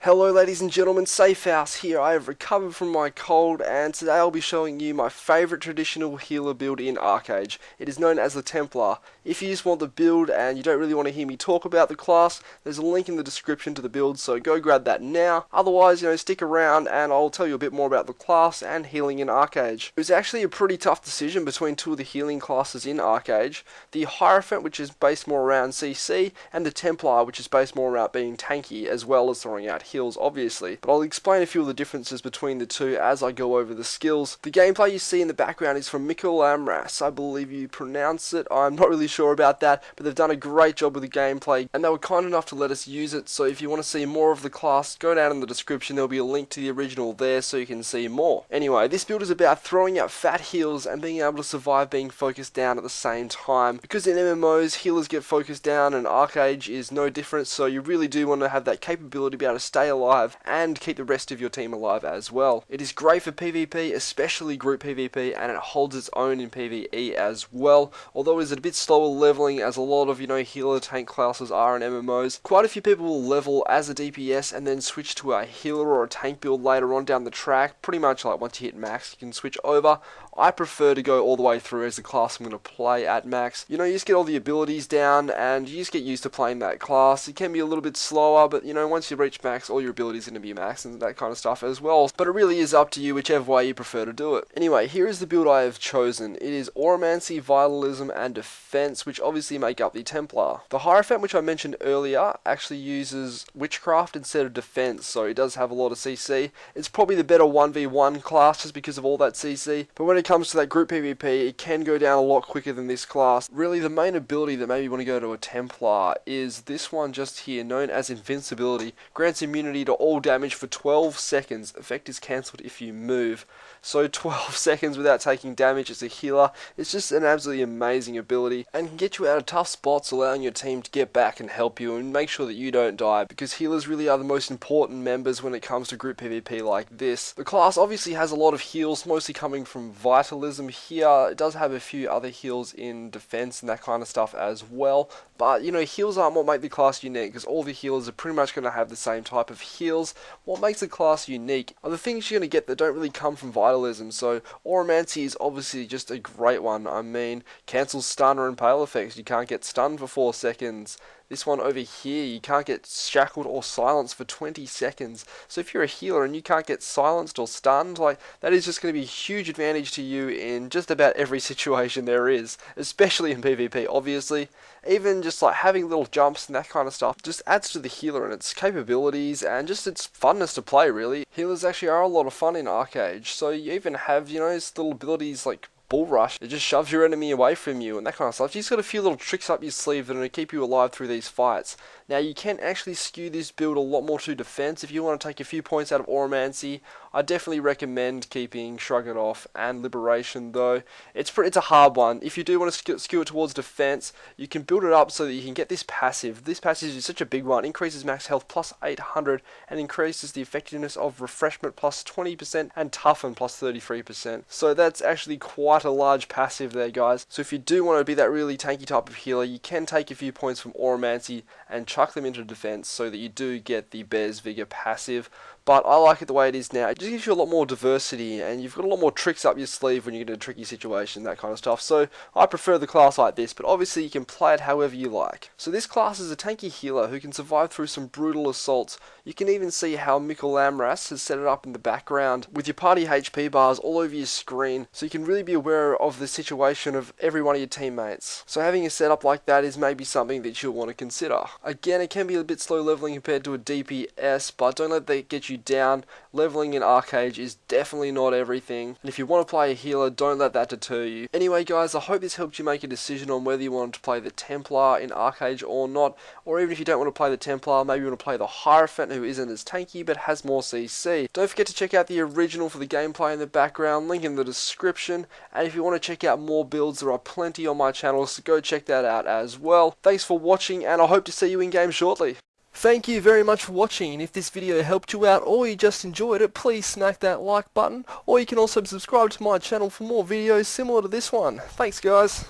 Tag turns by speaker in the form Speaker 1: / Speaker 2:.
Speaker 1: Hello ladies and gentlemen, Safehouse here. I have recovered from my cold and today I'll be showing you my favourite traditional healer build in ArcheAge. It is known as the Templar. If you just want the build and you don't really want to hear me talk about the class, there's a link in the description to the build, so go grab that now. Otherwise, stick around and I'll tell you a bit more about the class and healing in ArcheAge. It was actually a pretty tough decision between two of the healing classes in ArcheAge. The Hierophant, which is based more around CC, and the Templar, which is based more around being tanky as well as throwing out heals, obviously, but I'll explain a few of the differences between the two as I go over the skills. The gameplay you see in the background is from I believe you pronounce it. I'm not really sure about that, but they've done a great job with the gameplay and they were kind enough to let us use it, so if you want to see more of the class, go down in the description. There'll be a link to the original there so you can see more. Anyway, this build is about throwing out fat heals and being able to survive being focused down at the same time, because in MMOs healers get focused down and ArcheAge is no different, so you really do want to have that capability to be able to stay alive and keep the rest of your team alive as well. It is great for PvP, especially group PvP, and it holds its own in PvE as well, although it is a bit slower leveling as a lot of healer tank classes are in MMOs. Quite a few people will level as a DPS and then switch to a healer or a tank build later on down the track. Pretty much like once you hit max you can switch over. I prefer to go all the way through as the class I'm going to play at max. You just get all the abilities down and you just get used to playing that class. It can be a little bit slower, but once you reach max, all your abilities are going to be max and that kind of stuff as well. But it really is up to you whichever way you prefer to do it. Anyway, here is the build I have chosen. It is Auramancy, Vitalism and Defense, which obviously make up the Templar. The Hierophant, which I mentioned earlier, actually uses Witchcraft instead of Defense, so it does have a lot of CC. It's probably the better 1v1 class just because of all that CC, but when it comes to that group PvP, it can go down a lot quicker than this class. Really, the main ability that made me want to go to a Templar is this one just here, known as Invincibility. Grants immunity to all damage for 12 seconds. Effect is cancelled if you move. So 12 seconds without taking damage as a healer. It's just an absolutely amazing ability and can get you out of tough spots, allowing your team to get back and help you and make sure that you don't die, because healers really are the most important members when it comes to group PvP like this. The class obviously has a lot of heals, mostly coming from Vitalism here. It does have a few other heals in defense and that kind of stuff as well, but heals aren't what make the class unique, because all the healers are pretty much going to have the same type of heals. What makes the class unique are the things you're going to get that don't really come from Vitalism. So Auramancy is obviously just a great one. I mean, cancels stun or impale effects. You can't get stunned for 4 seconds. This one over here, you can't get shackled or silenced for 20 seconds. So if you're a healer and you can't get silenced or stunned, that is just going to be a huge advantage to you in just about every situation there is, especially in PvP, obviously. Even just having little jumps and that kind of stuff just adds to the healer and its capabilities and just its funness to play, really. Healers actually are a lot of fun in ArcheAge, so you even have, these little abilities like Bull Rush. It just shoves your enemy away from you and that kind of stuff. You just got a few little tricks up your sleeve that are going to keep you alive through these fights. Now you can actually skew this build a lot more to defense. If you want to take a few points out of Auramancy, I definitely recommend keeping Shrug It Off and Liberation, though. It's a hard one. If you do want to skew it towards defense, you can build it up so that you can get this passive. This passive is such a big one. Increases max health plus 800 and increases the effectiveness of Refreshment plus 20% and Toughen plus 33%. So that's actually quite a large passive there, guys. So if you do want to be that really tanky type of healer, you can take a few points from Auramancy and chuck them into defense so that you do get the Bear's Vigor passive. But I like it the way it is now. It just gives you a lot more diversity and you've got a lot more tricks up your sleeve when you get in a tricky situation, that kind of stuff. So I prefer the class like this, but obviously you can play it however you like. So this class is a tanky healer who can survive through some brutal assaults. You can even see how Mikolamras has set it up in the background with your party HP bars all over your screen, so you can really be aware of the situation of every one of your teammates. So having a setup like that is maybe something that you'll want to consider. Again, it can be a bit slow leveling compared to a DPS, but don't let that get you down. Leveling in ArcheAge is definitely not everything, and if you want to play a healer, don't let that deter you. Anyway guys, I hope this helped you make a decision on whether you want to play the Templar in ArcheAge or not, or even if you don't want to play the Templar, maybe you want to play the Hierophant, who isn't as tanky but has more CC. Don't forget to check out the original for the gameplay in the background, link in the description, and if you want to check out more builds, there are plenty on my channel, so go check that out as well. Thanks for watching, and I hope to see you in game shortly. Thank you very much for watching, and if this video helped you out or you just enjoyed it, please smack that like button, or you can also subscribe to my channel for more videos similar to this one. Thanks guys.